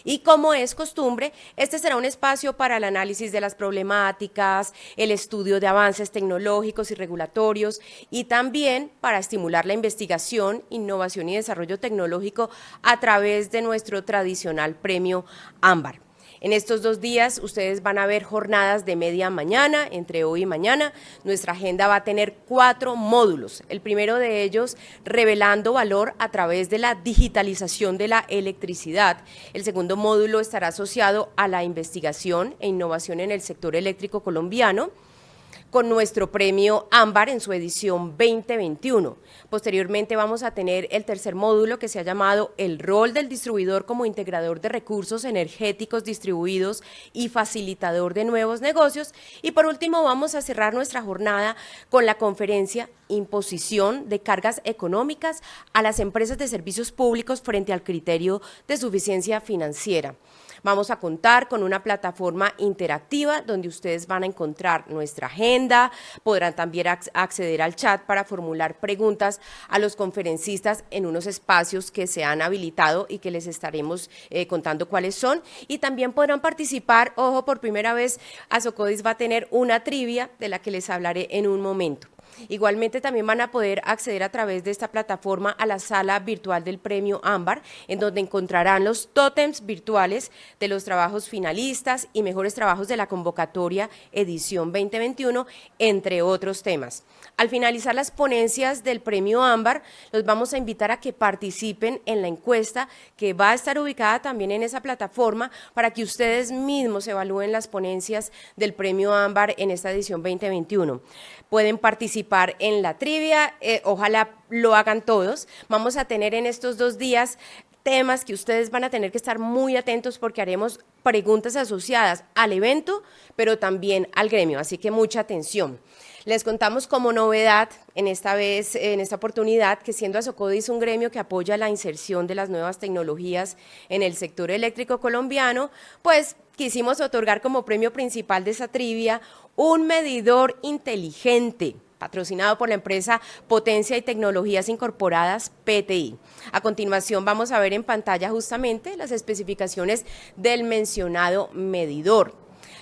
Y como es costumbre, este será un espacio para el análisis de las problemáticas, el estudio de avances tecnológicos y regulatorios y también para estimular la investigación, innovación y desarrollo tecnológico a través de nuestro tradicional premio Ámbar. En estos 2 días ustedes van a ver jornadas de media mañana, entre hoy y mañana. Nuestra agenda va a tener 4 módulos. El primero de ellos, revelando valor a través de la digitalización de la electricidad. El segundo módulo estará asociado a la investigación e innovación en el sector eléctrico colombiano, con nuestro premio Ámbar en su edición 2021. Posteriormente vamos a tener el tercer módulo que se ha llamado el rol del distribuidor como integrador de recursos energéticos distribuidos y facilitador de nuevos negocios. Y por último vamos a cerrar nuestra jornada con la conferencia Imposición de cargas económicas a las empresas de servicios públicos frente al criterio de suficiencia financiera. Vamos a contar con una plataforma interactiva donde ustedes van a encontrar nuestra agenda, podrán también acceder al chat para formular preguntas a los conferencistas en unos espacios que se han habilitado y que les estaremos contando cuáles son, y también podrán participar. Ojo, por primera vez Azocodis va a tener una trivia de la que les hablaré en un momento. Igualmente también van a poder acceder a través de esta plataforma a la sala virtual del premio Ámbar, en donde encontrarán los tótems virtuales de los trabajos finalistas y mejores trabajos de la convocatoria edición 2021, entre otros temas. Al finalizar las ponencias del premio Ámbar, los vamos a invitar a que participen en la encuesta que va a estar ubicada también en esa plataforma para que ustedes mismos evalúen las ponencias del premio Ámbar en esta edición 2021. Pueden participar en la trivia, ojalá lo hagan todos. Vamos a tener en estos 2 días temas que ustedes van a tener que estar muy atentos porque haremos preguntas asociadas al evento, pero también al gremio, así que mucha atención. Les contamos como novedad en esta oportunidad, que siendo Azocodis un gremio que apoya la inserción de las nuevas tecnologías en el sector eléctrico colombiano, pues quisimos otorgar como premio principal de esa trivia un medidor inteligente, patrocinado por la empresa Potencia y Tecnologías Incorporadas, PTI. A continuación vamos a ver en pantalla justamente las especificaciones del mencionado medidor.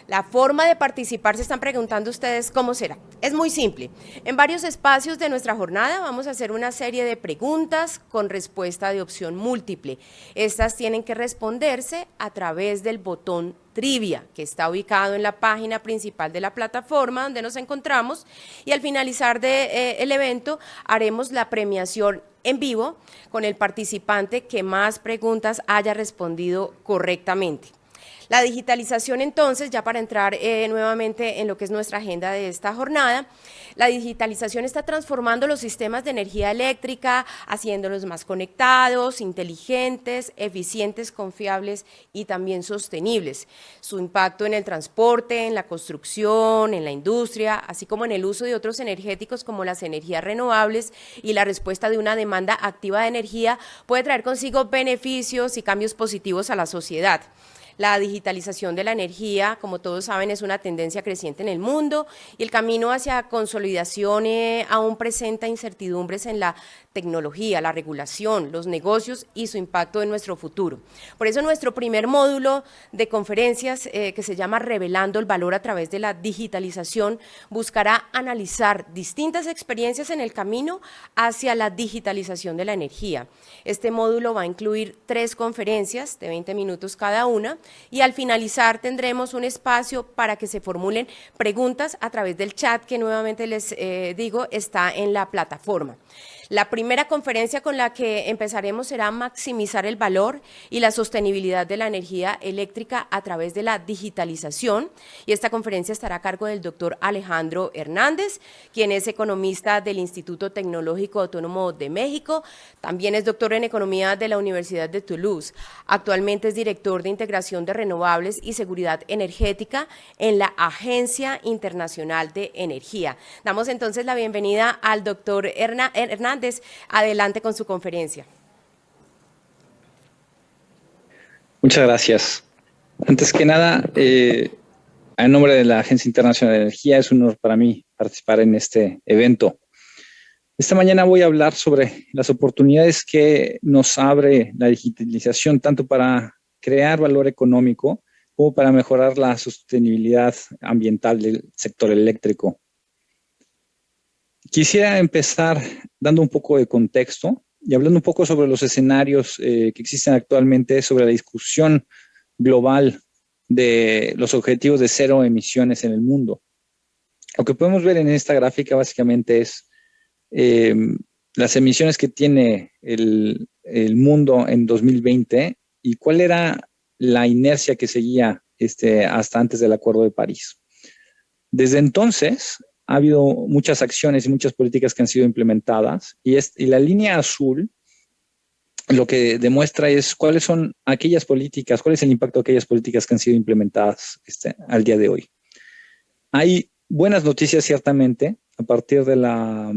La forma de participar, se están preguntando ustedes cómo será. Es muy simple. En varios espacios de nuestra jornada vamos a hacer una serie de preguntas con respuesta de opción múltiple. Estas tienen que responderse a través del botón trivia, que está ubicado en la página principal de la plataforma donde nos encontramos, y al finalizar el evento haremos la premiación en vivo con el participante que más preguntas haya respondido correctamente. La digitalización, entonces, ya para entrar nuevamente en lo que es nuestra agenda de esta jornada, la digitalización está transformando los sistemas de energía eléctrica, haciéndolos más conectados, inteligentes, eficientes, confiables y también sostenibles. Su impacto en el transporte, en la construcción, en la industria, así como en el uso de otros energéticos como las energías renovables y la respuesta de una demanda activa de energía, puede traer consigo beneficios y cambios positivos a la sociedad. La digitalización de la energía, como todos saben, es una tendencia creciente en el mundo, y el camino hacia consolidación aún presenta incertidumbres en la tecnología, la regulación, los negocios y su impacto en nuestro futuro. Por eso nuestro primer módulo de conferencias, que se llama Revelando el valor a través de la digitalización, buscará analizar distintas experiencias en el camino hacia la digitalización de la energía. Este módulo va a incluir 3 conferencias de 20 minutos cada una, y al finalizar tendremos un espacio para que se formulen preguntas a través del chat que nuevamente les digo está en la plataforma. La primera conferencia con la que empezaremos será maximizar el valor y la sostenibilidad de la energía eléctrica a través de la digitalización, y esta conferencia estará a cargo del doctor Alejandro Hernández, quien es economista del Instituto Tecnológico Autónomo de México, también es doctor en economía de la Universidad de Toulouse, actualmente es director de integración de renovables y seguridad energética en la Agencia Internacional de Energía. Damos entonces la bienvenida al doctor Hernández. Adelante con su conferencia. Muchas gracias. Antes que nada, en nombre de la Agencia Internacional de Energía, es un honor para mí participar en este evento. Esta mañana voy a hablar sobre las oportunidades que nos abre la digitalización, tanto para crear valor económico como para mejorar la sostenibilidad ambiental del sector eléctrico. Quisiera empezar dando un poco de contexto y hablando un poco sobre los escenarios que existen actualmente sobre la discusión global de los objetivos de cero emisiones en el mundo. Lo que podemos ver en esta gráfica básicamente es las emisiones que tiene el mundo en 2020 y cuál era la inercia que seguía hasta antes del Acuerdo de París. Desde entonces ha habido muchas acciones y muchas políticas que han sido implementadas y la línea azul lo que demuestra es cuáles son aquellas políticas, cuál es el impacto de aquellas políticas que han sido implementadas al día de hoy. Hay buenas noticias ciertamente. A partir de la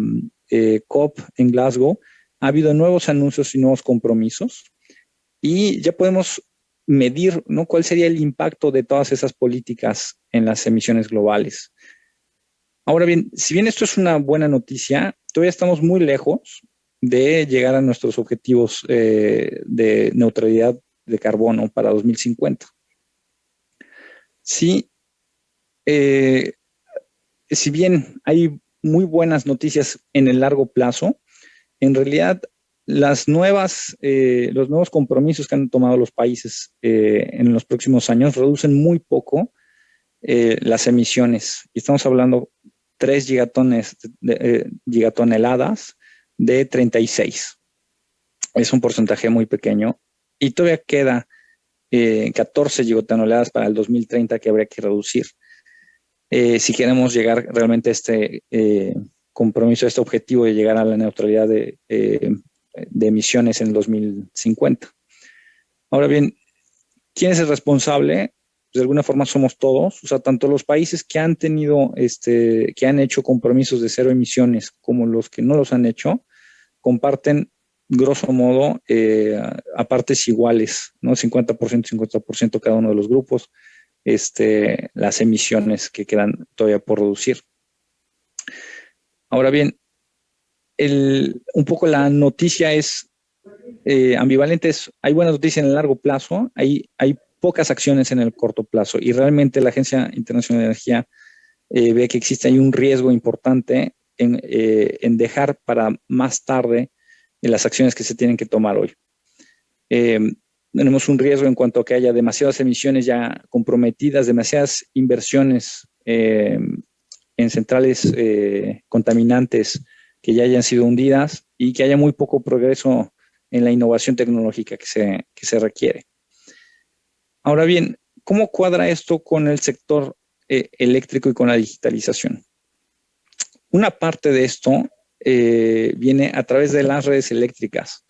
COP en Glasgow ha habido nuevos anuncios y nuevos compromisos y ya podemos medir, ¿no?, cuál sería el impacto de todas esas políticas en las emisiones globales. Ahora bien, si bien esto es una buena noticia, todavía estamos muy lejos de llegar a nuestros objetivos de neutralidad de carbono para 2050. Sí, si bien hay muy buenas noticias en el largo plazo, en realidad los nuevos compromisos que han tomado los países en los próximos años reducen muy poco las emisiones. Y estamos hablando 3 gigatoneladas de 36. Es un porcentaje muy pequeño y todavía queda 14 gigatoneladas para el 2030 que habría que reducir. Si queremos llegar realmente a este compromiso, a este objetivo de llegar a la neutralidad de emisiones en el 2050. Ahora bien, ¿quién es el responsable? Pues de alguna forma somos todos, o sea, tanto los países que han tenido, que han hecho compromisos de cero emisiones como los que no los han hecho, comparten grosso modo a partes iguales, ¿no? 50%, 50% cada uno de los grupos. Las emisiones que quedan todavía por reducir. Ahora bien, un poco la noticia es ambivalente. Hay buenas noticias en el largo plazo, hay pocas acciones en el corto plazo y realmente la Agencia Internacional de Energía ve que existe ahí un riesgo importante en dejar para más tarde las acciones que se tienen que tomar hoy. Tenemos un riesgo en cuanto a que haya demasiadas emisiones ya comprometidas, demasiadas inversiones en centrales contaminantes que ya hayan sido hundidas y que haya muy poco progreso en la innovación tecnológica que se requiere. Ahora bien, ¿cómo cuadra esto con el sector eléctrico y con la digitalización? Una parte de esto viene a través de las redes eléctricas.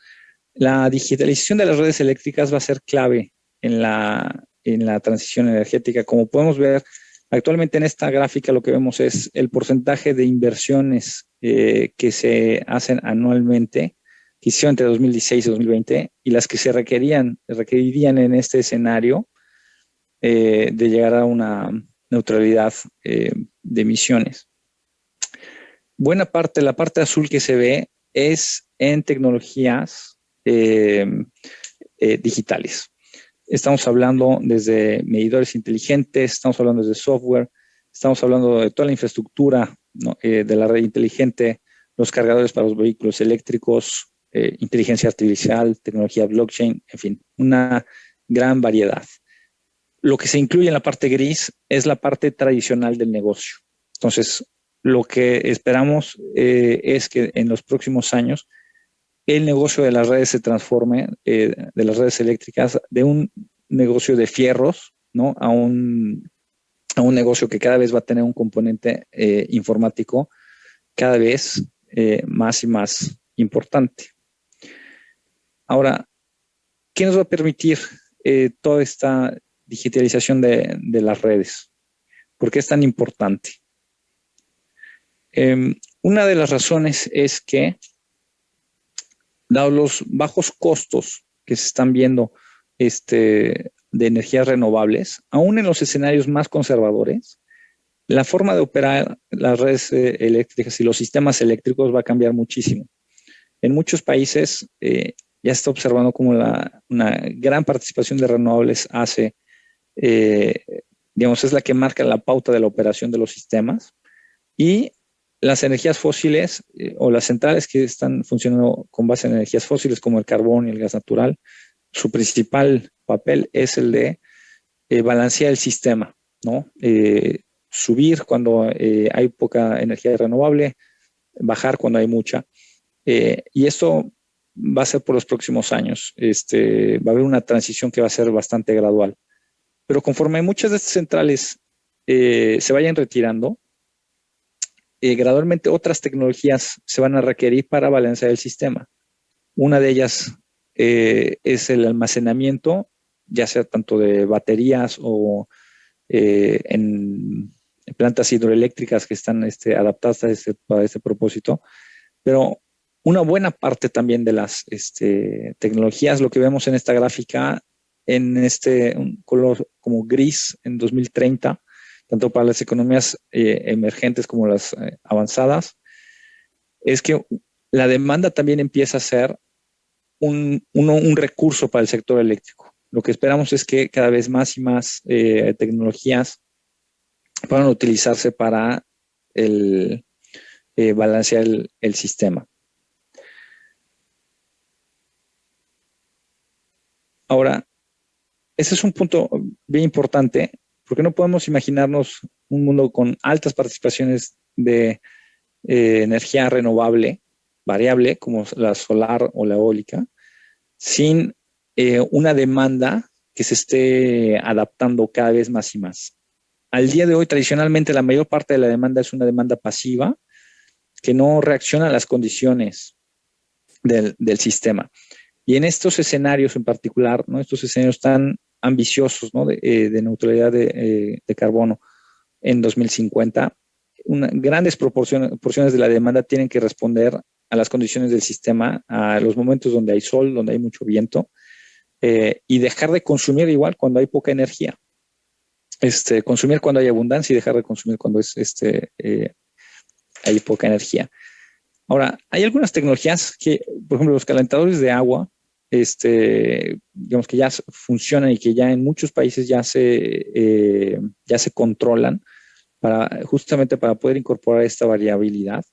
La digitalización de las redes eléctricas va a ser clave en la transición energética. Como podemos ver, actualmente en esta gráfica lo que vemos es el porcentaje de inversiones que se hacen anualmente, que hicieron entre 2016 y 2020, y las que se requerirían en este escenario de llegar a una neutralidad de emisiones. Buena parte, la parte azul que se ve es en tecnologías digitales. Estamos hablando desde medidores inteligentes, estamos hablando desde software, estamos hablando de toda la infraestructura, ¿no?, de la red inteligente, los cargadores para los vehículos eléctricos, inteligencia artificial, tecnología blockchain, en fin, una gran variedad. Lo que se incluye en la parte gris es la parte tradicional del negocio. Entonces, lo que esperamos es que en los próximos años el negocio de las redes se transforme, de las redes eléctricas, de un negocio de fierros, ¿no?, a un negocio que cada vez va a tener un componente informático cada vez más y más importante. Ahora, ¿qué nos va a permitir toda esta digitalización de las redes? ¿Por qué es tan importante? Una de las razones es que, dados los bajos costos que se están viendo de energías renovables, aún en los escenarios más conservadores, la forma de operar las redes eléctricas y los sistemas eléctricos va a cambiar muchísimo. En muchos países ya se está observando como una gran participación de renovables hace, digamos, es la que marca la pauta de la operación de los sistemas. Y las energías fósiles o las centrales que están funcionando con base en energías fósiles como el carbón y el gas natural, su principal papel es el de balancear el sistema, ¿no? Subir cuando hay poca energía renovable, bajar cuando hay mucha. Y esto va a ser por los próximos años. Va a haber una transición que va a ser bastante gradual. Pero conforme muchas de estas centrales se vayan retirando, gradualmente otras tecnologías se van a requerir para balancear el sistema. Una de ellas es el almacenamiento, ya sea tanto de baterías o en plantas hidroeléctricas que están adaptadas para este propósito. Pero una buena parte también de las tecnologías, lo que vemos en esta gráfica, en un color como gris en 2030, tanto para las economías emergentes como las avanzadas, es que la demanda también empieza a ser un recurso para el sector eléctrico. Lo que esperamos es que cada vez más y más tecnologías puedan utilizarse para balancear el sistema. Ahora, ese es un punto bien importante, porque no podemos imaginarnos un mundo con altas participaciones de energía renovable, variable, como la solar o la eólica, sin una demanda que se esté adaptando cada vez más y más. Al día de hoy, tradicionalmente, la mayor parte de la demanda es una demanda pasiva que no reacciona a las condiciones del sistema. Y en estos escenarios en particular, ¿no? Estos escenarios tan ambiciosos, ¿no? de neutralidad de carbono en 2050, grandes porciones de la demanda tienen que responder a las condiciones del sistema, a los momentos donde hay sol, donde hay mucho viento, y dejar de consumir igual cuando hay poca energía. Consumir cuando hay abundancia y dejar de consumir cuando hay poca energía. Ahora, hay algunas tecnologías que, por ejemplo, los calentadores de agua, digamos que ya funcionan y que ya en muchos países ya se controlan justamente para poder incorporar esta variabilidad.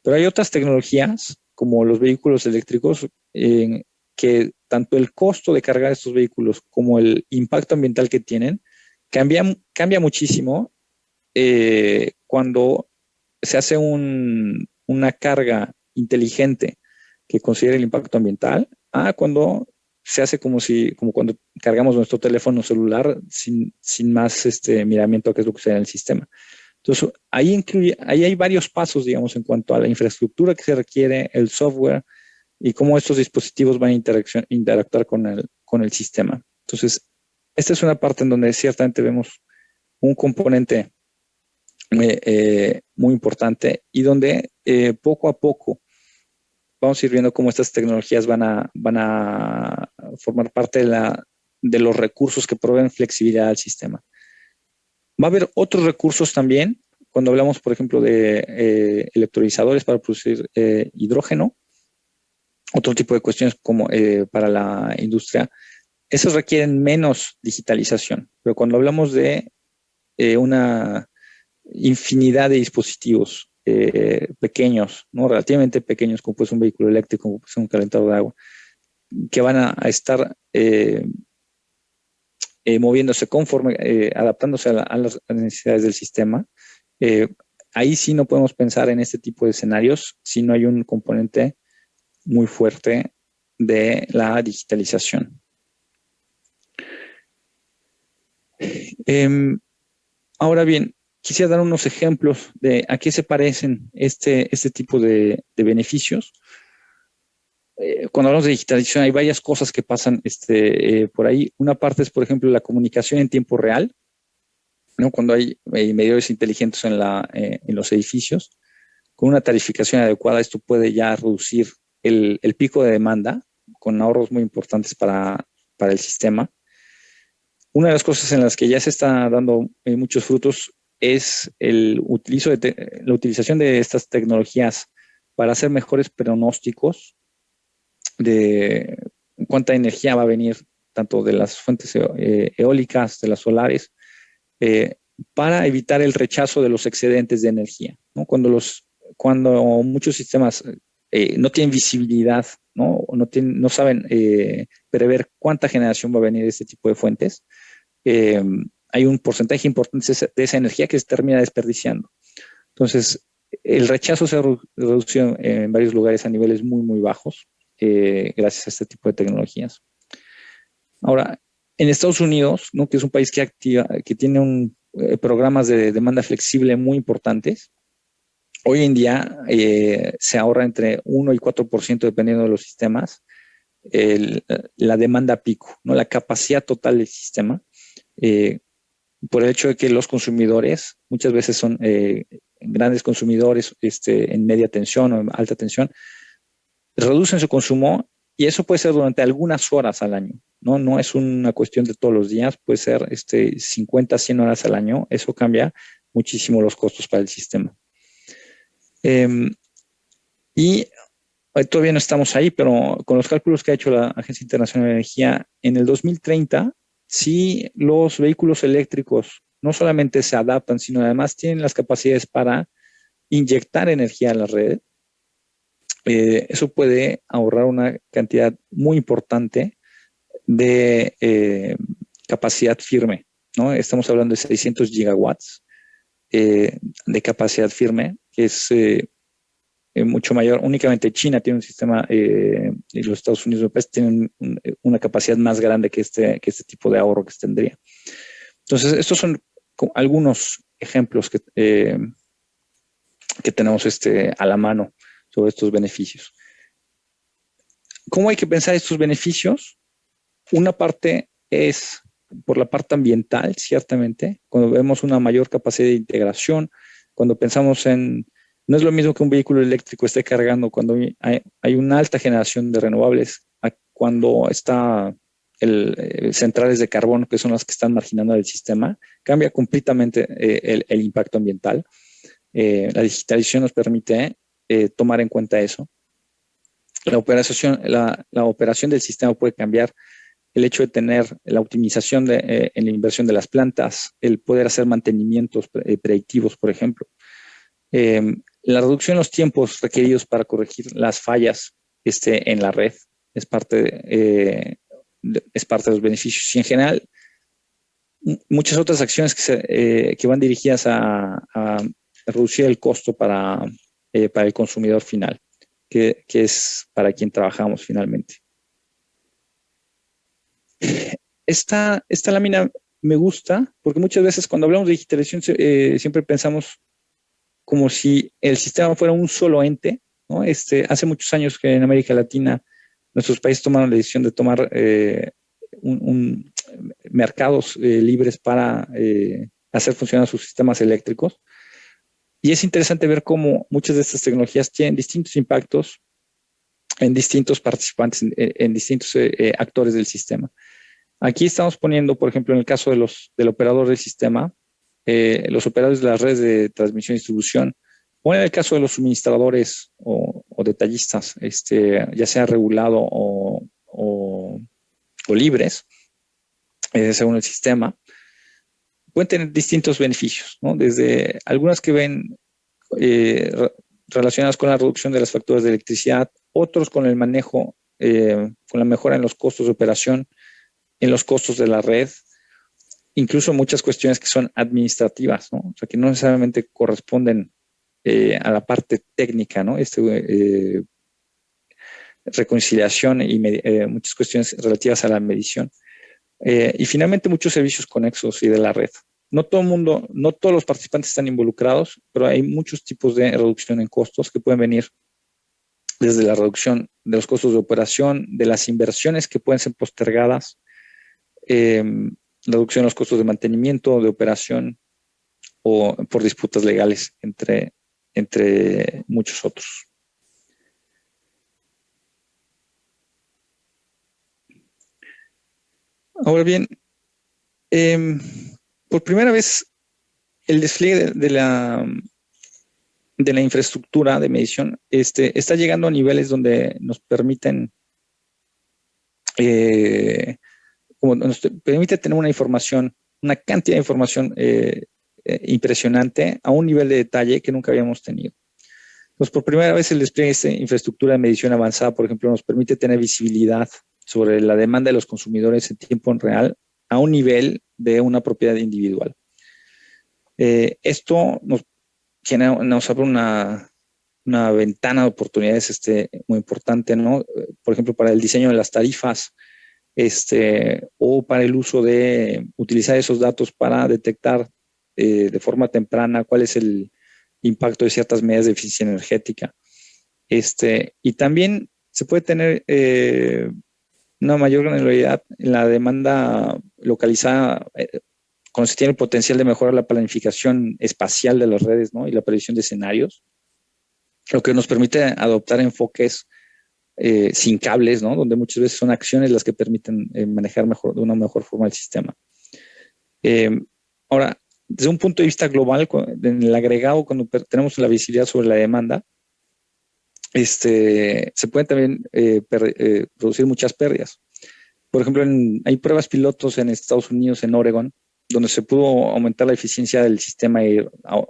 Pero hay otras tecnologías, como los vehículos eléctricos, que tanto el costo de cargar estos vehículos como el impacto ambiental que tienen cambia muchísimo cuando se hace una carga inteligente que considere el impacto ambiental, cuando se hace como cuando cargamos nuestro teléfono celular sin más miramiento a qué es lo que se da en el sistema. Entonces, ahí hay varios pasos, digamos, en cuanto a la infraestructura que se requiere, el software y cómo estos dispositivos van a interactuar con el sistema. Entonces, esta es una parte en donde ciertamente vemos un componente muy importante y donde poco a poco vamos a ir viendo cómo estas tecnologías van a formar parte de los recursos que proveen flexibilidad al sistema. Va a haber otros recursos también, cuando hablamos, por ejemplo, de electrolizadores para producir hidrógeno, otro tipo de cuestiones como para la industria. Esos requieren menos digitalización, pero cuando hablamos de una infinidad de dispositivos pequeños, ¿no? Relativamente pequeños, como puede ser un vehículo eléctrico, como puede ser un calentador de agua, que van a estar moviéndose conforme, adaptándose a las necesidades del sistema. Ahí sí no podemos pensar en este tipo de escenarios si no hay un componente muy fuerte de la digitalización. Ahora bien, quisiera dar unos ejemplos de a qué se parecen este tipo de beneficios. Cuando hablamos de digitalización, hay varias cosas que pasan por ahí. Una parte es, por ejemplo, la comunicación en tiempo real, ¿no? Cuando hay medidores inteligentes en los edificios. Con una tarificación adecuada, esto puede ya reducir el pico de demanda con ahorros muy importantes para el sistema. Una de las cosas en las que ya se está dando muchos frutos es la utilización de estas tecnologías para hacer mejores pronósticos cuánta energía va a venir tanto de las fuentes eólicas, de las solares, para evitar el rechazo de los excedentes de energía, ¿no? Cuando muchos sistemas no tienen visibilidad, ¿no? No saben prever cuánta generación va a venir de este tipo de fuentes, hay un porcentaje importante de esa energía que se termina desperdiciando. Entonces, el rechazo se ha reducido en varios lugares a niveles muy, muy bajos, gracias a este tipo de tecnologías. Ahora, en Estados Unidos, ¿no? Que es un país que tiene programas de demanda flexible muy importantes, hoy en día se ahorra entre 1 y 4% dependiendo de los sistemas, la demanda pico, ¿no? La capacidad total del sistema, por el hecho de que los consumidores muchas veces son grandes consumidores en media tensión o en alta tensión, reducen su consumo y eso puede ser durante algunas horas al año, ¿no? No es una cuestión de todos los días, puede ser 50, 100 horas al año, eso cambia muchísimo los costos para el sistema. Y todavía no estamos ahí, pero con los cálculos que ha hecho la Agencia Internacional de Energía, en el 2030, si los vehículos eléctricos no solamente se adaptan, sino además tienen las capacidades para inyectar energía a la red, eso puede ahorrar una cantidad muy importante de capacidad firme, ¿no? Estamos hablando de 600 gigawatts de capacidad firme, que es mucho mayor. Únicamente China tiene un sistema y los Estados Unidos tienen una capacidad más grande que este tipo de ahorro que se tendría. Entonces, estos son algunos ejemplos que tenemos a la mano sobre estos beneficios. ¿Cómo hay que pensar estos beneficios? Una parte es por la parte ambiental, ciertamente, cuando vemos una mayor capacidad de integración, cuando pensamos no es lo mismo que un vehículo eléctrico esté cargando cuando hay una alta generación de renovables, cuando está centrales de carbono, que son las que están marginando el sistema, cambia completamente el impacto ambiental. La digitalización nos permite tomar en cuenta eso. La operación del sistema puede cambiar. El hecho de tener la optimización en la inversión de las plantas, el poder hacer mantenimientos predictivos, por ejemplo. La reducción de los tiempos requeridos para corregir las fallas en la red es parte de los beneficios. Y en general, muchas otras acciones que van dirigidas a reducir el costo para el consumidor final, que es para quien trabajamos finalmente. Esta lámina me gusta porque muchas veces cuando hablamos de digitalización siempre pensamos como si el sistema fuera un solo ente, ¿no? Hace muchos años que en América Latina nuestros países tomaron la decisión de tomar mercados libres para hacer funcionar sus sistemas eléctricos. Y es interesante ver cómo muchas de estas tecnologías tienen distintos impactos en distintos participantes, en distintos actores del sistema. Aquí estamos poniendo, por ejemplo, en el caso del operador del sistema, los operadores de las redes de transmisión y distribución, o en el caso de los suministradores o detallistas, ya sea regulado o libres, según el sistema, pueden tener distintos beneficios, ¿no? Desde algunas que ven relacionadas con la reducción de las facturas de electricidad, otros con el manejo, con la mejora en los costos de operación, en los costos de la red, incluso muchas cuestiones que son administrativas, ¿no? O sea, que no necesariamente corresponden a la parte técnica, ¿no? Reconciliación y muchas cuestiones relativas a la medición. Y finalmente muchos servicios conexos y de la red. No todos los participantes están involucrados, pero hay muchos tipos de reducción en costos que pueden venir desde la reducción de los costos de operación, de las inversiones que pueden ser postergadas, reducción de los costos de mantenimiento, de operación o por disputas legales, entre muchos otros. Ahora bien, por primera vez el despliegue de la infraestructura de medición está llegando a niveles donde nos permiten como nos permite tener una información, una cantidad de información impresionante a un nivel de detalle que nunca habíamos tenido. Entonces, por primera vez el despliegue de esta infraestructura de medición avanzada, por ejemplo, nos permite tener visibilidad sobre la demanda de los consumidores en tiempo real a un nivel de una propiedad individual. Esto nos abre una ventana de oportunidades muy importante, ¿no? Por ejemplo, para el diseño de las tarifas, o para el uso de utilizar esos datos para detectar de forma temprana cuál es el impacto de ciertas medidas de eficiencia energética. Y también se puede tener una mayor granularidad en la demanda localizada cuando se tiene el potencial de mejorar la planificación espacial de las redes, ¿no? Y la predicción de escenarios, lo que nos permite adoptar enfoques sin cables, ¿no? Donde muchas veces son acciones las que permiten manejar de una mejor forma el sistema. Ahora, desde un punto de vista global, en el agregado, cuando tenemos la visibilidad sobre la demanda, se pueden también producir muchas pérdidas. Por ejemplo, hay pruebas pilotos en Estados Unidos, en Oregon, donde se pudo aumentar la eficiencia del sistema y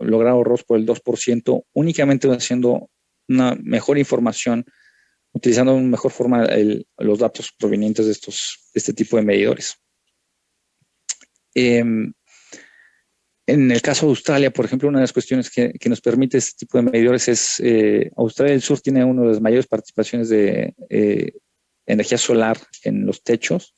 lograr ahorros por el 2%, únicamente haciendo una mejor información, utilizando de mejor forma los datos provenientes de este tipo de medidores. En el caso de Australia, por ejemplo, una de las cuestiones que nos permite este tipo de medidores es, Australia del Sur tiene una de las mayores participaciones de energía solar en los techos.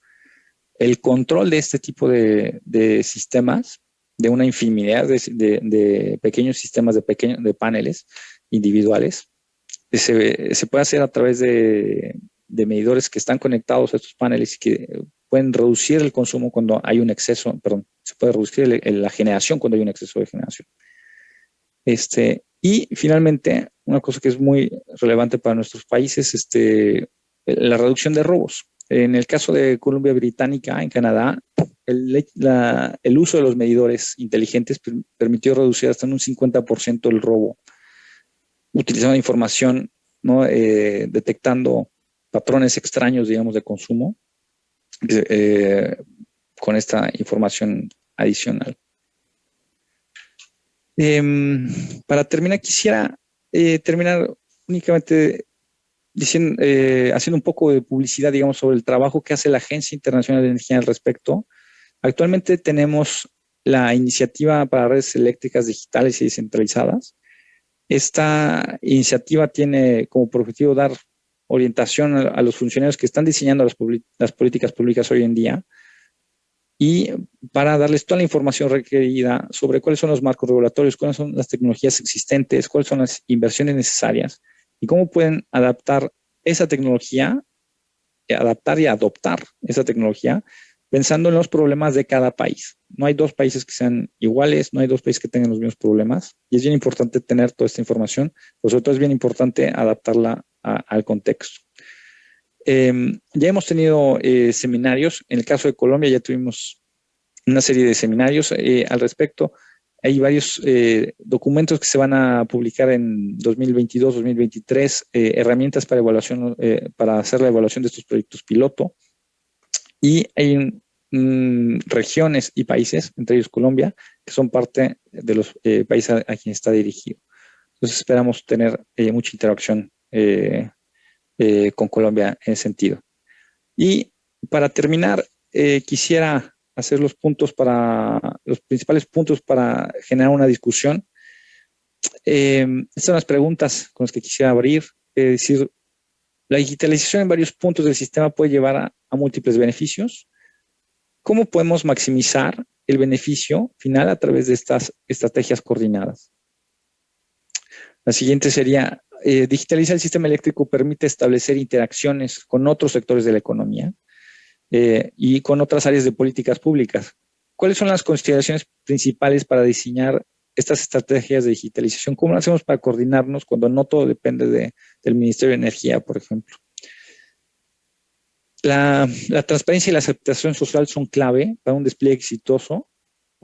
El control de este tipo de sistemas, de una infinidad de pequeños sistemas de paneles individuales, se puede hacer a través de medidores que están conectados a estos paneles y que pueden reducir el consumo cuando hay un exceso, perdón, se puede reducir la generación cuando hay un exceso de generación. Y finalmente, una cosa que es muy relevante para nuestros países, la reducción de robos. En el caso de Columbia Británica, en Canadá, el uso de los medidores inteligentes permitió reducir hasta en un 50% el robo, utilizando información, ¿no? Detectando patrones extraños, digamos, de consumo con esta información adicional. Para terminar, quisiera terminar únicamente haciendo un poco de publicidad, digamos, sobre el trabajo que hace la Agencia Internacional de Energía al respecto. Actualmente tenemos la iniciativa para redes eléctricas digitales y descentralizadas. Esta iniciativa tiene como objetivo dar orientación a los funcionarios que están diseñando las políticas públicas hoy en día y para darles toda la información requerida sobre cuáles son los marcos regulatorios, cuáles son las tecnologías existentes, cuáles son las inversiones necesarias y cómo pueden adaptar esa tecnología, adaptar y adoptar esa tecnología pensando en los problemas de cada país. No hay dos países que sean iguales, no hay dos países que tengan los mismos problemas y es bien importante tener toda esta información, pero sobre todo es bien importante adaptarla al contexto. Ya hemos tenido seminarios, en el caso de Colombia ya tuvimos una serie de seminarios al respecto. Hay varios documentos que se van a publicar en 2022, 2023, herramientas para evaluación, para hacer la evaluación de estos proyectos piloto. Y hay regiones y países, entre ellos Colombia, que son parte de los países a quien está dirigido. Entonces esperamos tener mucha interacción con Colombia en ese sentido. Y para terminar, quisiera hacer los principales puntos para generar una discusión. Estas son las preguntas con las que quisiera abrir. Es decir, la digitalización en varios puntos del sistema puede llevar a múltiples beneficios. ¿Cómo podemos maximizar el beneficio final a través de estas estrategias coordinadas? La siguiente sería, digitalizar el sistema eléctrico permite establecer interacciones con otros sectores de la economía y con otras áreas de políticas públicas. ¿Cuáles son las consideraciones principales para diseñar estas estrategias de digitalización? ¿Cómo lo hacemos para coordinarnos cuando no todo depende del Ministerio de Energía, por ejemplo? La transparencia y la aceptación social son clave para un despliegue exitoso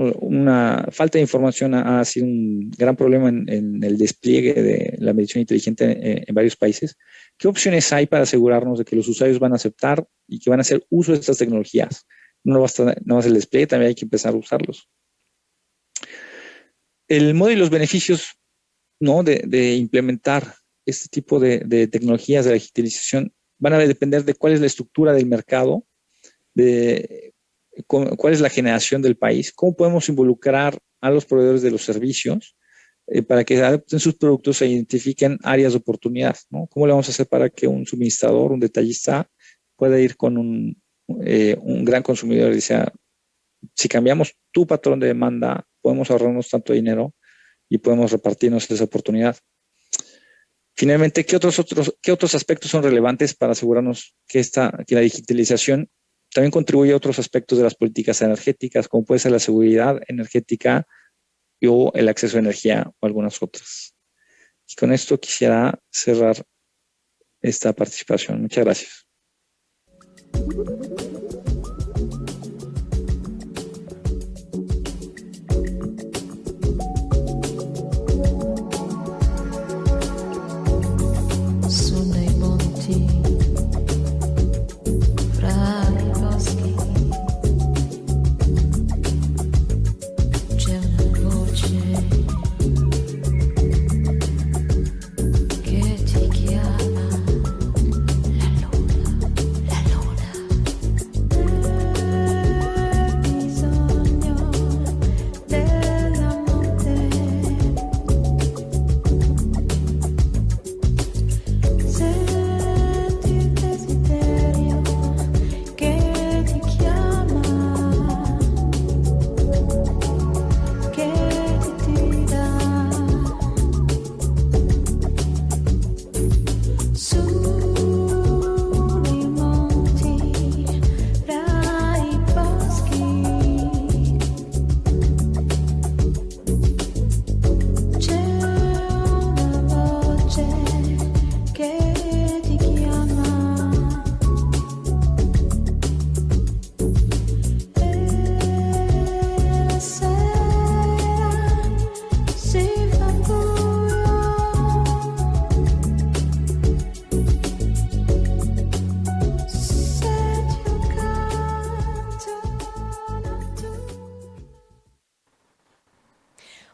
una falta de información ha sido un gran problema en el despliegue de la medición inteligente en varios países. ¿Qué opciones hay para asegurarnos de que los usuarios van a aceptar y que van a hacer uso de estas tecnologías? No basta nada más el despliegue, también hay que empezar a usarlos. El modo y los beneficios, ¿no?, de implementar este tipo de tecnologías de la digitalización van a depender de cuál es la estructura del mercado, de cuál es la generación del país, cómo podemos involucrar a los proveedores de los servicios para que adapten sus productos e identifiquen áreas de oportunidad, ¿no? ¿Cómo le vamos a hacer para que un suministrador, un detallista, pueda ir con un gran consumidor y dice, si cambiamos tu patrón de demanda, podemos ahorrarnos tanto dinero y podemos repartirnos esa oportunidad? Finalmente, ¿qué otros aspectos son relevantes para asegurarnos que la digitalización también contribuye a otros aspectos de las políticas energéticas, como puede ser la seguridad energética o el acceso a energía o algunas otras? Y con esto quisiera cerrar esta participación. Muchas gracias.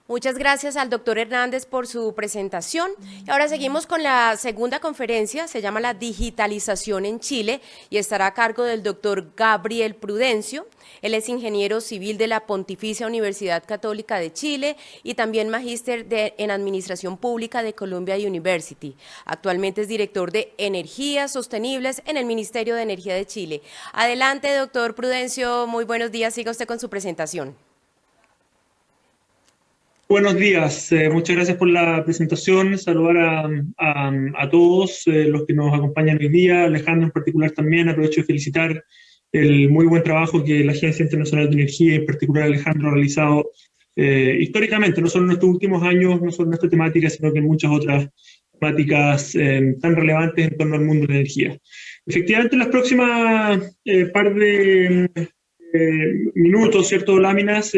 Muchas gracias al doctor Hernández por su presentación. Y ahora seguimos con la segunda conferencia, se llama La digitalización en Chile y estará a cargo del doctor Gabriel Prudencio. Él es ingeniero civil de la Pontificia Universidad Católica de Chile y también magíster en Administración Pública de Columbia University. Actualmente es director de Energías Sostenibles en el Ministerio de Energía de Chile. Adelante, doctor Prudencio, muy buenos días, siga usted con su presentación. Buenos días, muchas gracias por la presentación. Saludar a todos los que nos acompañan hoy día, Alejandro en particular también. Aprovecho de felicitar el muy buen trabajo que la Agencia Internacional de Energía, y en particular Alejandro, ha realizado históricamente, no solo en estos últimos años, no solo en esta temática, sino que en muchas otras temáticas tan relevantes en torno al mundo de la energía. Efectivamente, en las próximas par de minutos, ¿cierto?, láminas,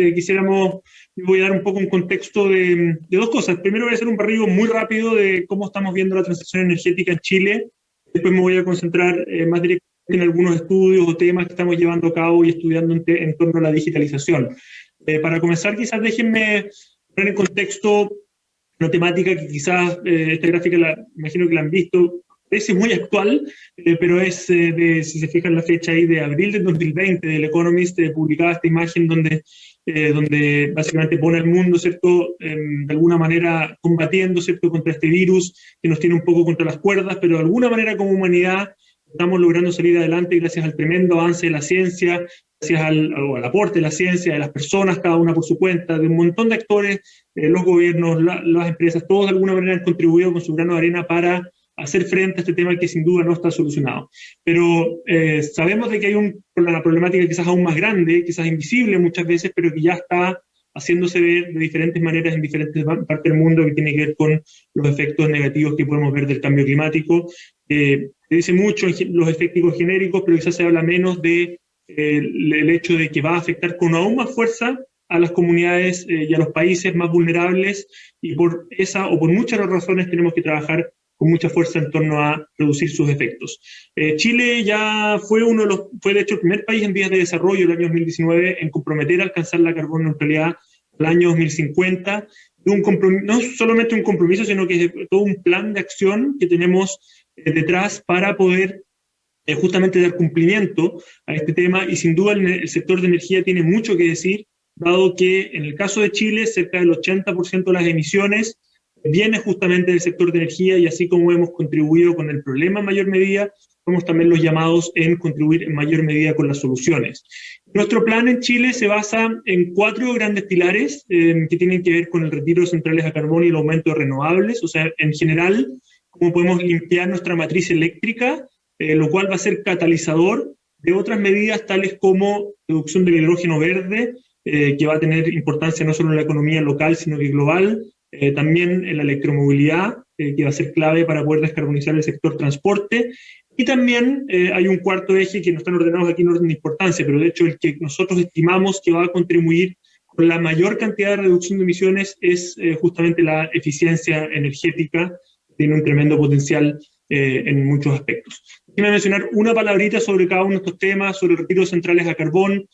voy a dar un poco un contexto de dos cosas. Primero voy a hacer un barrido muy rápido de cómo estamos viendo la transición energética en Chile. Después me voy a concentrar más directamente en algunos estudios o temas que estamos llevando a cabo y estudiando en torno a la digitalización. Para comenzar, quizás déjenme poner en contexto una temática que quizás esta gráfica imagino que la han visto. Es muy actual, pero si se fijan la fecha ahí de abril del 2020, del Economist publicaba esta imagen donde básicamente pone al mundo, ¿cierto?, de alguna manera combatiendo, ¿cierto?, contra este virus que nos tiene un poco contra las cuerdas, pero de alguna manera como humanidad estamos logrando salir adelante gracias al tremendo avance de la ciencia, gracias al aporte de la ciencia, de las personas, cada una por su cuenta, de un montón de actores, los gobiernos, las empresas, todos de alguna manera han contribuido con su grano de arena para hacer frente a este tema que sin duda no está solucionado. Pero sabemos de que hay una problemática quizás aún más grande, quizás invisible muchas veces, pero que ya está haciéndose ver de diferentes maneras en diferentes partes del mundo, que tiene que ver con los efectos negativos que podemos ver del cambio climático. Se dice mucho los efectos genéricos, pero quizás se habla menos de el hecho de que va a afectar con aún más fuerza a las comunidades y a los países más vulnerables, y por esa o por muchas razones tenemos que trabajar con mucha fuerza en torno a reducir sus efectos. Chile ya fue de hecho el primer país en vías de desarrollo el año 2019 en comprometer a alcanzar la carbono neutralidad al año 2050. No solamente un compromiso, sino que es todo un plan de acción que tenemos detrás para poder justamente dar cumplimiento a este tema, y sin duda el sector de energía tiene mucho que decir, dado que en el caso de Chile cerca del 80% de las emisiones viene justamente del sector de energía, y así como hemos contribuido con el problema en mayor medida, somos también los llamados en contribuir en mayor medida con las soluciones. Nuestro plan en Chile se basa en 4 grandes pilares que tienen que ver con el retiro de centrales a carbón y el aumento de renovables, o sea, en general, cómo podemos limpiar nuestra matriz eléctrica, lo cual va a ser catalizador de otras medidas tales como reducción del hidrógeno verde, que va a tener importancia no solo en la economía local, sino que global, también en la electromovilidad, que va a ser clave para poder descarbonizar el sector transporte, y también hay un cuarto eje que no están ordenados aquí en orden de importancia, pero de hecho el que nosotros estimamos que va a contribuir con la mayor cantidad de reducción de emisiones es justamente la eficiencia energética, tiene un tremendo potencial en muchos aspectos. Quiero mencionar una palabrita sobre cada uno de estos temas, sobre el retiro de centrales a carbón.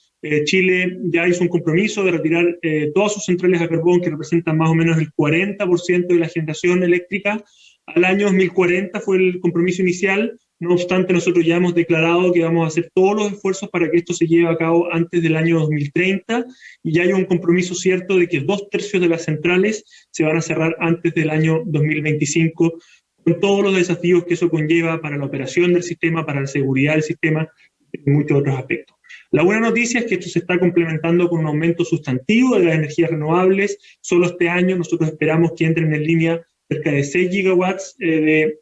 Chile ya hizo un compromiso de retirar todas sus centrales a carbón, que representan más o menos el 40% de la generación eléctrica. Al año 2040 fue el compromiso inicial. No obstante, nosotros ya hemos declarado que vamos a hacer todos los esfuerzos para que esto se lleve a cabo antes del año 2030, y ya hay un compromiso cierto de que 2/3 de las centrales se van a cerrar antes del año 2025, con todos los desafíos que eso conlleva para la operación del sistema, para la seguridad del sistema y muchos otros aspectos. La buena noticia es que esto se está complementando con un aumento sustantivo de las energías renovables. Solo este año nosotros esperamos que entren en línea cerca de 6 gigawatts de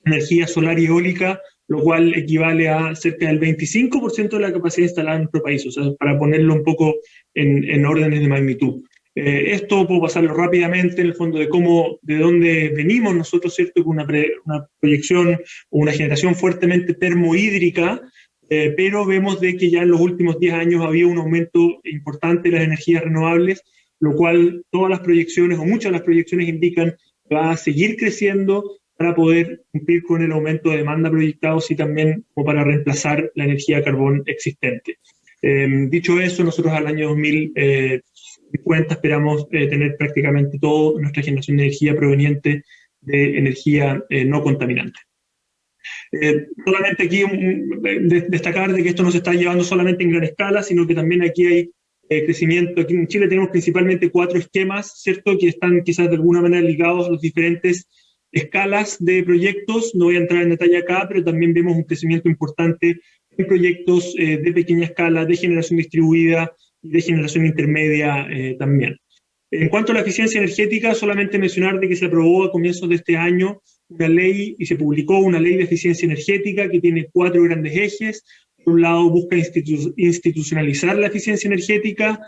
energía solar y eólica, lo cual equivale a cerca del 25% de la capacidad instalada en nuestro país, o sea, para ponerlo un poco en órdenes de magnitud. Esto puedo pasarlo rápidamente en el fondo de dónde venimos nosotros, ¿cierto? Con una proyección o una generación fuertemente termohídrica, pero vemos de que ya en los últimos 10 años había un aumento importante de las energías renovables, lo cual todas las proyecciones o muchas de las proyecciones indican que va a seguir creciendo para poder cumplir con el aumento de demanda proyectado, y también como para reemplazar la energía de carbón existente. Dicho eso, nosotros al año 2050 esperamos tener prácticamente toda nuestra generación de energía proveniente de energía no contaminante. Solamente aquí destacar de que esto no se está llevando solamente en gran escala, sino que también aquí hay crecimiento. Aquí en Chile tenemos principalmente 4 esquemas, ¿cierto?, que están quizás de alguna manera ligados a los diferentes escalas de proyectos. No voy a entrar en detalle acá, pero también vemos un crecimiento importante en proyectos de pequeña escala, de generación distribuida y de generación intermedia también. En cuanto a la eficiencia energética, solamente mencionar de que se aprobó a comienzos de este año una ley y se publicó una ley de eficiencia energética que tiene 4 grandes ejes. Por un lado, busca institucionalizar la eficiencia energética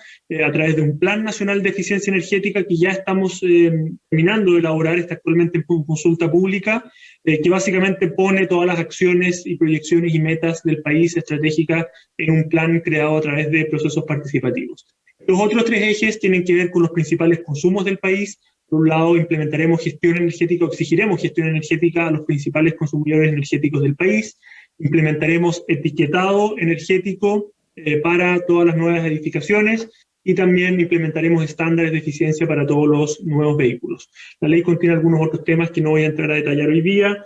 a través de un Plan Nacional de Eficiencia Energética que ya estamos terminando de elaborar, está actualmente en consulta pública, que básicamente pone todas las acciones y proyecciones y metas del país estratégicas en un plan creado a través de procesos participativos. Los otros 3 ejes tienen que ver con los principales consumos del país. Por un lado, implementaremos gestión energética o exigiremos gestión energética a los principales consumidores energéticos del país. Implementaremos etiquetado energético para todas las nuevas edificaciones, y también implementaremos estándares de eficiencia para todos los nuevos vehículos. La ley contiene algunos otros temas que no voy a entrar a detallar hoy día,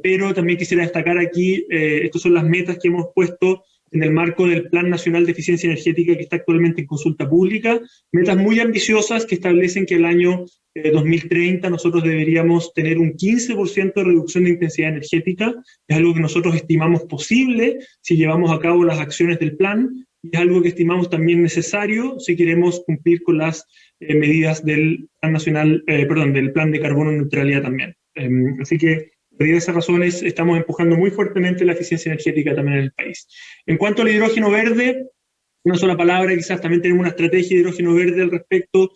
pero también quisiera destacar aquí, estas son las metas que hemos puesto en el marco del Plan Nacional de Eficiencia Energética que está actualmente en consulta pública, metas muy ambiciosas que establecen que el año 2030 nosotros deberíamos tener un 15% de reducción de intensidad energética. Es algo que nosotros estimamos posible si llevamos a cabo las acciones del plan, y es algo que estimamos también necesario si queremos cumplir con las medidas del Plan Nacional, del Plan de Carbono Neutralidad también. Así que por esas razones estamos empujando muy fuertemente la eficiencia energética también en el país. En cuanto al hidrógeno verde, una sola palabra, quizás también tenemos una estrategia de hidrógeno verde al respecto.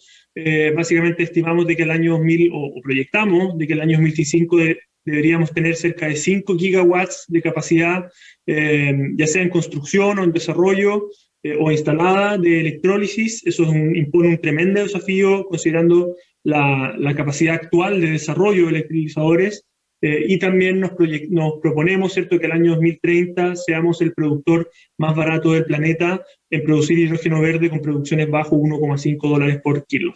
Básicamente estimamos de que el año 2000, o proyectamos de que el año 2025 deberíamos tener cerca de 5 gigawatts de capacidad, ya sea en construcción o en desarrollo, o instalada de electrólisis. Eso impone un tremendo desafío considerando la capacidad actual de desarrollo de electrolizadores. Y también nos proponemos, ¿cierto?, que el año 2030 seamos el productor más barato del planeta en producir hidrógeno verde con producciones bajo $1,5 por kilo.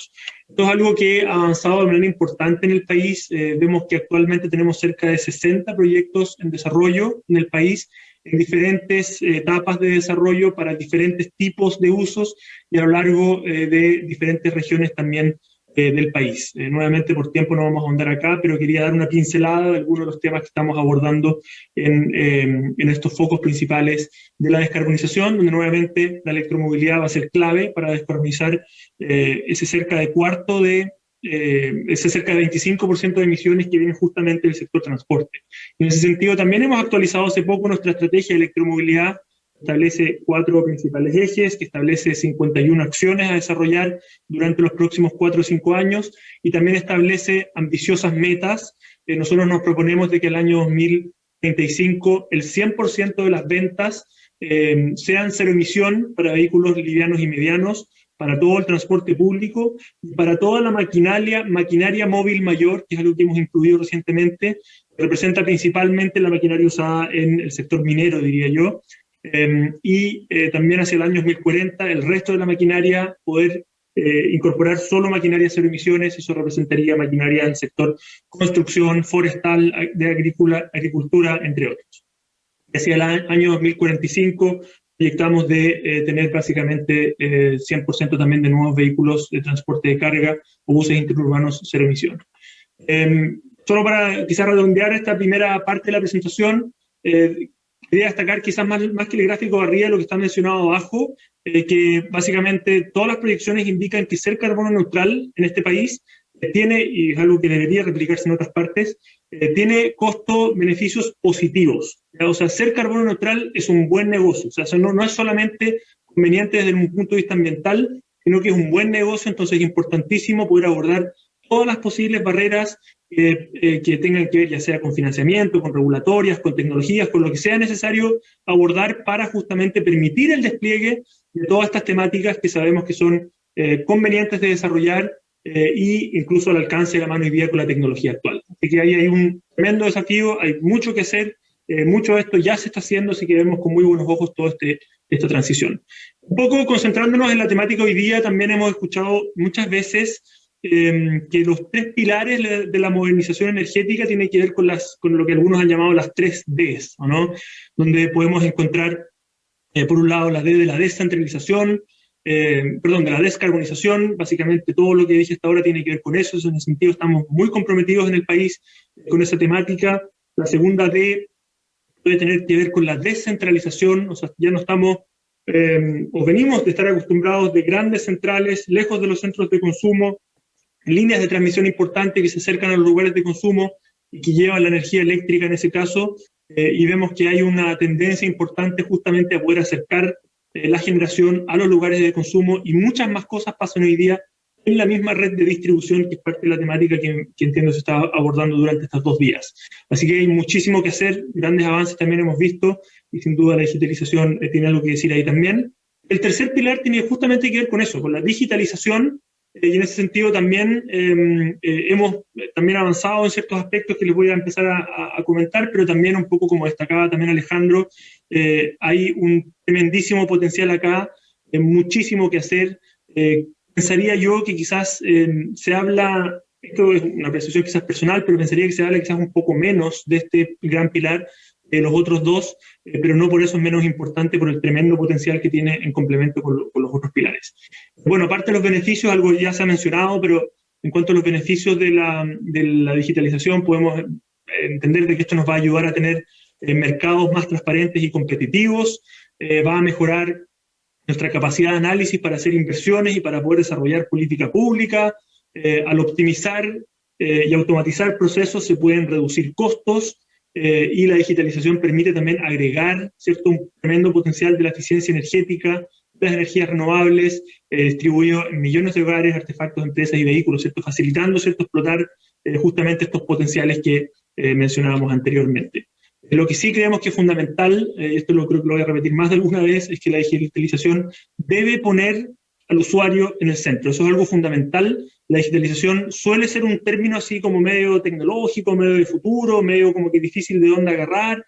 Esto es algo que ha avanzado de manera importante en el país. Vemos que actualmente tenemos cerca de 60 proyectos en desarrollo en el país, en diferentes etapas de desarrollo para diferentes tipos de usos y a lo largo de diferentes regiones también del país. Nuevamente, por tiempo no vamos a ahondar acá, pero quería dar una pincelada de algunos de los temas que estamos abordando en estos focos principales de la descarbonización, donde nuevamente la electromovilidad va a ser clave para descarbonizar ese cerca de 25% de emisiones que vienen justamente del sector transporte. Y en ese sentido, también hemos actualizado hace poco nuestra estrategia de electromovilidad. Establece 4 principales ejes, que establece 51 acciones a desarrollar durante los próximos 4 o 5 años, y también establece ambiciosas metas. Nosotros nos proponemos de que el año 2035 el 100% de las ventas sean cero emisión para vehículos livianos y medianos, para todo el transporte público y para toda la maquinaria móvil mayor, que es algo que hemos incluido recientemente, que representa principalmente la maquinaria usada en el sector minero, diría yo. También hacia el año 2040 el resto de la maquinaria poder incorporar solo maquinaria cero emisiones. Eso representaría maquinaria en el sector construcción, forestal, de agricultura, entre otros. Hacia el año 2045 proyectamos de tener básicamente 100% también de nuevos vehículos de transporte de carga o buses interurbanos cero emisión. Solo para quizás redondear esta primera parte de la presentación, quería destacar quizás más que el gráfico de arriba, lo que está mencionado abajo, que básicamente todas las proyecciones indican que ser carbono neutral en este país tiene, y es algo que debería replicarse en otras partes, tiene costo-beneficios positivos. O sea, ser carbono neutral es un buen negocio. O sea, eso no es solamente conveniente desde un punto de vista ambiental, sino que es un buen negocio. Entonces es importantísimo poder abordar todas las posibles barreras que tengan que ver, ya sea con financiamiento, con regulatorias, con tecnologías, con lo que sea necesario abordar para justamente permitir el despliegue de todas estas temáticas que sabemos que son convenientes de desarrollar y incluso al alcance de la mano hoy día con la tecnología actual. Así que ahí hay un tremendo desafío, hay mucho que hacer, mucho de esto ya se está haciendo, así que vemos con muy buenos ojos toda esta transición. Un poco concentrándonos en la temática hoy día, también hemos escuchado muchas veces que los 3 pilares de la modernización energética tienen que ver con lo que algunos han llamado las 3 Ds, ¿no? Donde podemos encontrar, por un lado, la D de la descentralización, de la descarbonización. Básicamente todo lo que dije hasta ahora tiene que ver con eso. En ese sentido estamos muy comprometidos en el país con esa temática. La segunda D puede tener que ver con la descentralización. O sea, ya no estamos o venimos de estar acostumbrados de grandes centrales lejos de los centros de consumo, líneas de transmisión importantes que se acercan a los lugares de consumo y que llevan la energía eléctrica en ese caso, y vemos que hay una tendencia importante justamente a poder acercar la generación a los lugares de consumo, y muchas más cosas pasan hoy día en la misma red de distribución, que es parte de la temática que entiendo se está abordando durante estos 2 días. Así que hay muchísimo que hacer, grandes avances también hemos visto, y sin duda la digitalización tiene algo que decir ahí también. El tercer pilar tiene justamente que ver con eso, con la digitalización, y en ese sentido también hemos también avanzado en ciertos aspectos que les voy a empezar a comentar, pero también un poco como destacaba también Alejandro, hay un tremendísimo potencial acá, muchísimo que hacer. Pensaría yo que quizás se habla, esto es una apreciación quizás personal, pero pensaría que se habla quizás un poco menos de este gran pilar de los otros 2, pero no por eso es menos importante, por el tremendo potencial que tiene en complemento con los otros pilares. Bueno, aparte de los beneficios, algo ya se ha mencionado, pero en cuanto a los beneficios de la digitalización, podemos entender de que esto nos va a ayudar a tener mercados más transparentes y competitivos, va a mejorar nuestra capacidad de análisis para hacer inversiones y para poder desarrollar política pública. Al optimizar y automatizar procesos se pueden reducir costos, y la digitalización permite también agregar, ¿cierto?, un tremendo potencial de la eficiencia energética, de las energías renovables, distribuido en millones de hogares, artefactos, empresas y vehículos, ¿cierto?, facilitando, ¿cierto?, explotar justamente estos potenciales que mencionábamos anteriormente. Lo que sí creemos que es fundamental, esto creo que lo voy a repetir más de alguna vez, es que la digitalización debe poner al usuario en el centro. Eso es algo fundamental. La digitalización suele ser un término así como medio tecnológico, medio de futuro, medio como que difícil de dónde agarrar,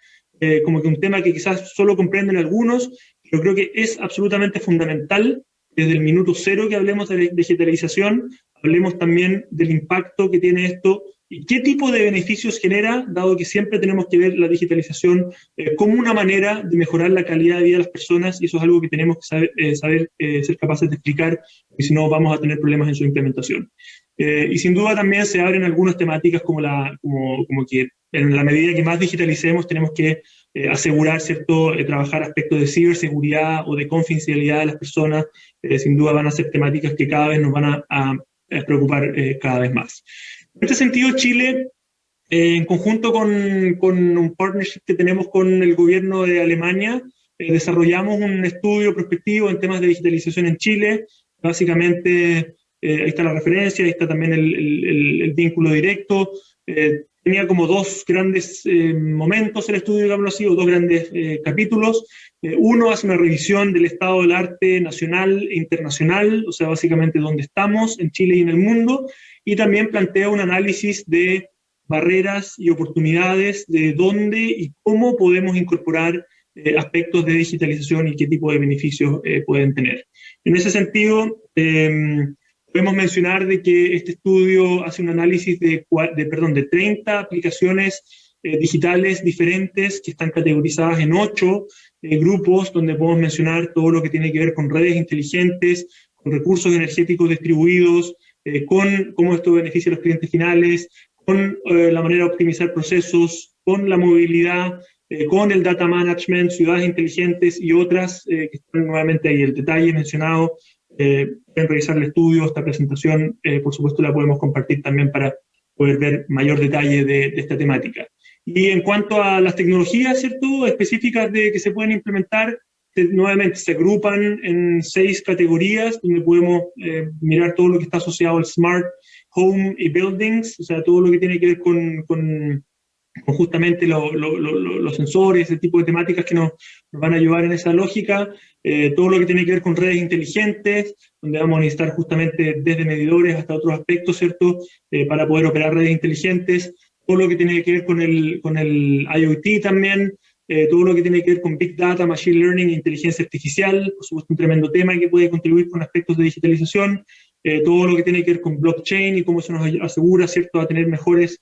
como que un tema que quizás solo comprenden algunos, pero creo que es absolutamente fundamental. Desde el minuto cero que hablemos de digitalización, hablemos también del impacto que tiene esto y qué tipo de beneficios genera, dado que siempre tenemos que ver la digitalización como una manera de mejorar la calidad de vida de las personas, y eso es algo que tenemos que saber ser capaces de explicar, porque si no vamos a tener problemas en su implementación. Y sin duda también se abren algunas temáticas como que en la medida que más digitalicemos tenemos que asegurar, ¿cierto?, trabajar aspectos de ciberseguridad o de confidencialidad de las personas. Sin duda van a ser temáticas que cada vez nos van a preocupar cada vez más. En este sentido, Chile, en conjunto con un partnership que tenemos con el gobierno de Alemania, desarrollamos un estudio prospectivo en temas de digitalización en Chile. Básicamente, ahí está la referencia, ahí está también el vínculo directo. Tenía como dos grandes momentos el estudio, digámoslo así, o dos grandes capítulos. Uno hace una revisión del estado del arte nacional e internacional, o sea, básicamente dónde estamos en Chile y en el mundo, y también plantea un análisis de barreras y oportunidades de dónde y cómo podemos incorporar aspectos de digitalización y qué tipo de beneficios pueden tener. En ese sentido, podemos mencionar de que este estudio hace un análisis de 30 aplicaciones digitales diferentes que están categorizadas en 8 grupos, donde podemos mencionar todo lo que tiene que ver con redes inteligentes, con recursos energéticos distribuidos, con cómo esto beneficia a los clientes finales, con la manera de optimizar procesos, con la movilidad, con el data management, ciudades inteligentes y otras que están nuevamente ahí. El detalle mencionado, pueden revisar el estudio, esta presentación, por supuesto la podemos compartir también para poder ver mayor detalle de esta temática. Y en cuanto a las tecnologías, ¿cierto?, específicas que se pueden implementar, nuevamente se agrupan en 6 categorías, donde podemos mirar todo lo que está asociado al Smart Home y Buildings, o sea, todo lo que tiene que ver con justamente los sensores, ese tipo de temáticas que nos van a ayudar en esa lógica, todo lo que tiene que ver con redes inteligentes, donde vamos a necesitar justamente desde medidores hasta otros aspectos, ¿cierto?, para poder operar redes inteligentes, todo lo que tiene que ver con el IoT también, todo lo que tiene que ver con Big Data, Machine Learning e inteligencia artificial, por supuesto un tremendo tema que puede contribuir con aspectos de digitalización, todo lo que tiene que ver con blockchain y cómo eso nos asegura, ¿cierto?, a tener mejores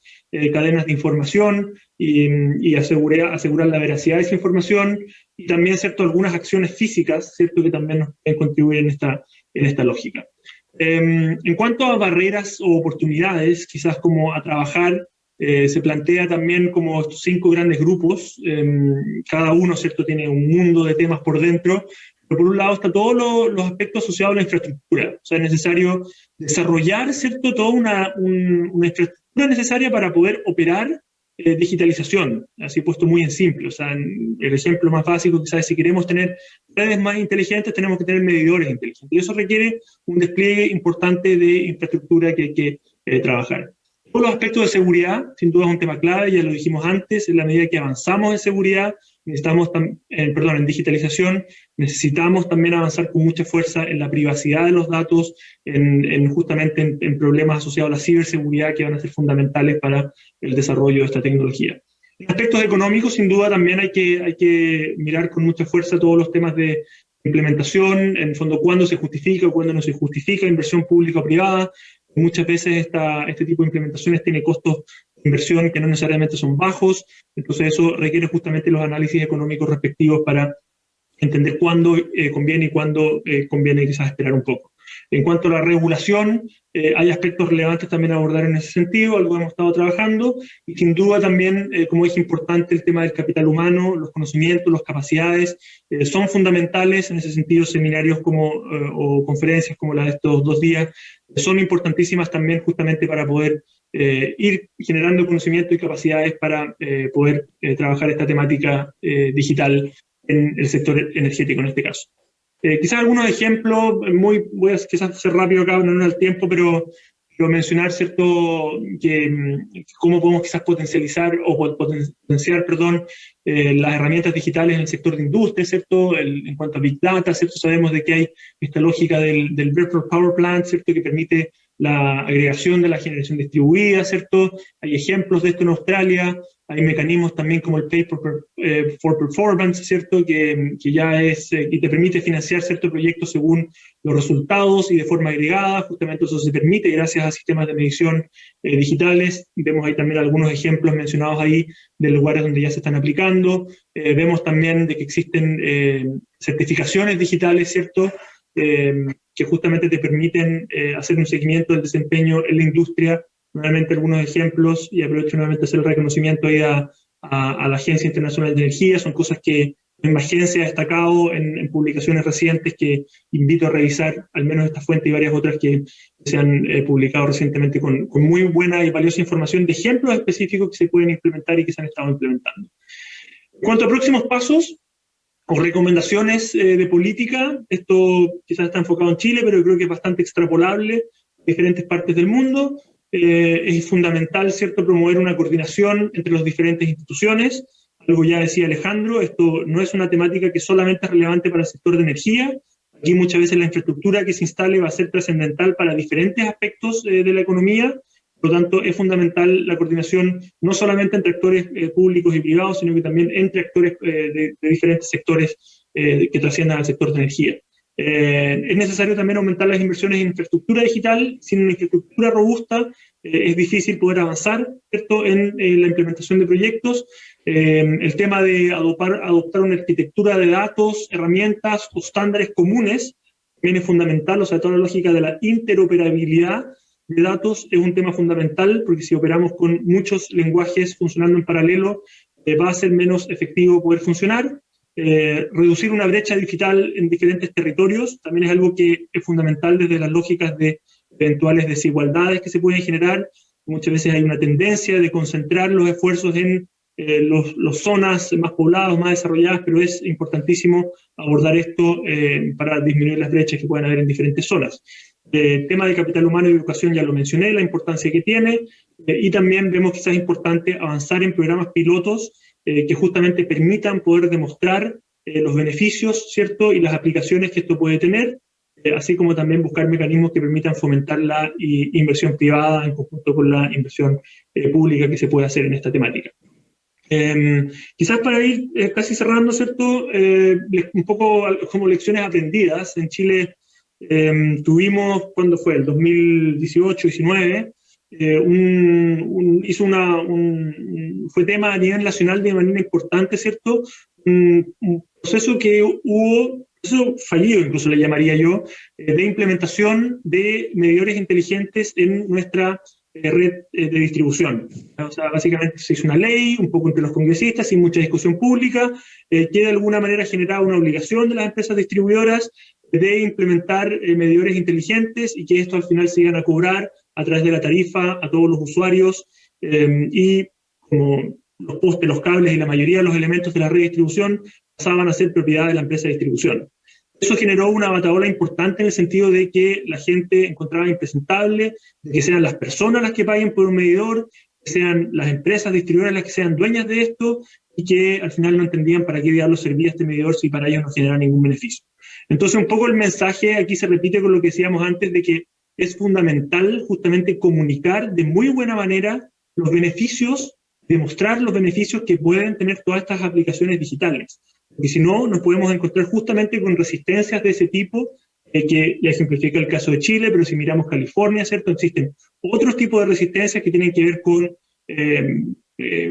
cadenas de información y asegurar la veracidad de esa información, y también, ¿cierto?, algunas acciones físicas, ¿cierto?, que también nos pueden contribuir en esta lógica. En cuanto a barreras o oportunidades, quizás como a trabajar, se plantea también como estos 5 grandes grupos, cada uno, ¿cierto?, tiene un mundo de temas por dentro, pero por un lado está todos los aspectos asociados a la infraestructura, o sea, es necesario desarrollar, ¿cierto?, toda una infraestructura necesaria para poder operar digitalización, así puesto muy en simple, o sea, el ejemplo más básico quizás es si queremos tener redes más inteligentes, tenemos que tener medidores inteligentes, y eso requiere un despliegue importante de infraestructura que hay que trabajar. Todos los aspectos de seguridad, sin duda es un tema clave, ya lo dijimos antes, en la medida que avanzamos en seguridad, en digitalización, necesitamos también avanzar con mucha fuerza en la privacidad de los datos, justamente en problemas asociados a la ciberseguridad que van a ser fundamentales para el desarrollo de esta tecnología. En aspectos económicos, sin duda, también hay que mirar con mucha fuerza todos los temas de implementación, en el fondo, cuándo se justifica o cuándo no se justifica inversión pública o privada. Muchas veces este tipo de implementaciones tiene costos de inversión que no necesariamente son bajos, entonces eso requiere justamente los análisis económicos respectivos para entender cuándo conviene y cuándo conviene quizás esperar un poco. En cuanto a la regulación, hay aspectos relevantes también a abordar en ese sentido, algo hemos estado trabajando, y sin duda también, como dije, importante el tema del capital humano, los conocimientos, las capacidades, son fundamentales. En ese sentido, seminarios o conferencias como la de estos 2 días son importantísimas también justamente para poder ir generando conocimiento y capacidades para poder trabajar esta temática digital en el sector energético en este caso. Quizás algunos ejemplos, voy a quizás ser rápido acá, no el tiempo, pero quiero mencionar, ¿cierto?, que cómo podemos quizás potencializar o potenciar, perdón, las herramientas digitales en el sector de industria, ¿cierto?, en cuanto a Big Data, ¿cierto? Sabemos de que hay esta lógica del Virtual Power Plant, ¿cierto?, que permite la agregación de la generación distribuida, ¿cierto? Hay ejemplos de esto en Australia, hay mecanismos también como el Pay for Performance, ¿cierto?, que ya es, y te permite financiar ciertos proyectos según los resultados y de forma agregada. Justamente eso se permite gracias a sistemas de medición digitales. Vemos ahí también algunos ejemplos mencionados ahí de lugares donde ya se están aplicando. Vemos también de que existen certificaciones digitales, ¿cierto?, que justamente te permiten hacer un seguimiento del desempeño en la industria. Nuevamente algunos ejemplos, y aprovecho nuevamente hacer el reconocimiento ahí a la Agencia Internacional de Energía. Son cosas que la agencia ha destacado en publicaciones recientes, que invito a revisar, al menos esta fuente y varias otras que se han publicado recientemente con muy buena y valiosa información de ejemplos específicos que se pueden implementar y que se han estado implementando. En cuanto a próximos pasos o recomendaciones de política, esto quizás está enfocado en Chile, pero creo que es bastante extrapolable a diferentes partes del mundo. Es fundamental, ¿cierto?, promover una coordinación entre las diferentes instituciones. Algo ya decía Alejandro, esto no es una temática que solamente es relevante para el sector de energía. Aquí muchas veces la infraestructura que se instale va a ser trascendental para diferentes aspectos de la economía. Por lo tanto, es fundamental la coordinación no solamente entre actores públicos y privados, sino que también entre actores de diferentes sectores que trasciendan al sector de energía. Es necesario también aumentar las inversiones en infraestructura digital. Sin una infraestructura robusta es difícil poder avanzar, ¿cierto?, en la implementación de proyectos. El tema de adoptar una arquitectura de datos, herramientas o estándares comunes también es fundamental. O sea, toda la lógica de la interoperabilidad de datos es un tema fundamental, porque si operamos con muchos lenguajes funcionando en paralelo, va a ser menos efectivo poder funcionar. Reducir una brecha digital en diferentes territorios también es algo que es fundamental desde las lógicas de eventuales desigualdades que se pueden generar. Muchas veces hay una tendencia de concentrar los esfuerzos en las zonas más pobladas, más desarrolladas, pero es importantísimo abordar esto para disminuir las brechas que pueden haber en diferentes zonas. El tema de capital humano y educación ya lo mencioné, la importancia que tiene, y también vemos que es importante avanzar en programas pilotos que justamente permitan poder demostrar los beneficios, ¿cierto?, y las aplicaciones que esto puede tener, así como también buscar mecanismos que permitan fomentar la inversión privada en conjunto con la inversión pública que se puede hacer en esta temática. Quizás para ir casi cerrando, ¿cierto?, un poco como lecciones aprendidas. En Chile tuvimos, ¿cuándo fue? El 2018-19, fue tema a nivel nacional de manera importante, ¿cierto? Un proceso que hubo, proceso fallido incluso le llamaría yo, de implementación de medidores inteligentes en nuestra red de distribución. O sea, básicamente se hizo una ley, un poco entre los congresistas, sin mucha discusión pública, que de alguna manera generaba una obligación de las empresas distribuidoras de implementar medidores inteligentes, y que esto al final se iban a cobrar a través de la tarifa a todos los usuarios, y como los postes, los cables y la mayoría de los elementos de la red de distribución pasaban a ser propiedad de la empresa de distribución. Eso generó una batahola importante en el sentido de que la gente encontraba impresentable de que sean las personas las que paguen por un medidor, que sean las empresas distribuidoras las que sean dueñas de esto, y que al final no entendían para qué diablos servía este medidor si para ellos no generaba ningún beneficio. Entonces, un poco el mensaje aquí se repite con lo que decíamos antes, de que es fundamental justamente comunicar de muy buena manera los beneficios, demostrar los beneficios que pueden tener todas estas aplicaciones digitales. Porque si no, nos podemos encontrar justamente con resistencias de ese tipo, que ya ejemplifica el caso de Chile, pero si miramos California, ¿cierto?, existen otros tipos de resistencias que tienen que ver con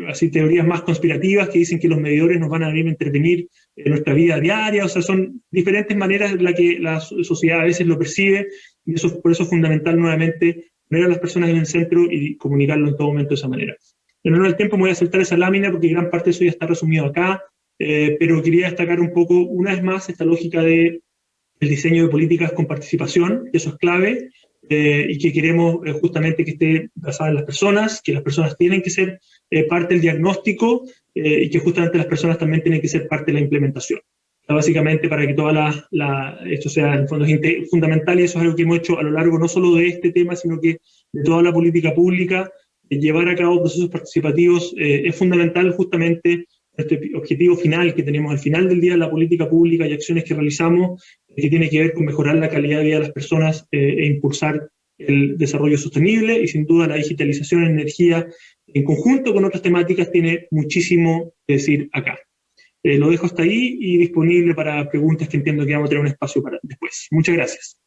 así teorías más conspirativas que dicen que los medidores nos van a venir a intervenir en nuestra vida diaria. O sea, son diferentes maneras en las que la sociedad a veces lo percibe, y eso, por eso es fundamental nuevamente poner a las personas en el centro y comunicarlo en todo momento de esa manera. En honor al tiempo me voy a saltar esa lámina porque gran parte de eso ya está resumido acá, pero quería destacar un poco, una vez más, esta lógica del diseño de políticas con participación, que eso es clave, y que queremos justamente que esté basada en las personas, que las personas tienen que ser parte del diagnóstico, y que justamente las personas también tienen que ser parte de la implementación. básicamente para que esto sea en el fondo fundamental, y eso es algo que hemos hecho a lo largo no solo de este tema, sino que de toda la política pública. Llevar a cabo procesos participativos es fundamental justamente este objetivo final que tenemos al final del día de la política pública y acciones que realizamos, que tiene que ver con mejorar la calidad de vida de las personas e impulsar el desarrollo sostenible, y sin duda la digitalización en energía en conjunto con otras temáticas tiene muchísimo que decir acá. Lo dejo hasta ahí y disponible para preguntas, que entiendo que vamos a tener un espacio para después. Muchas gracias.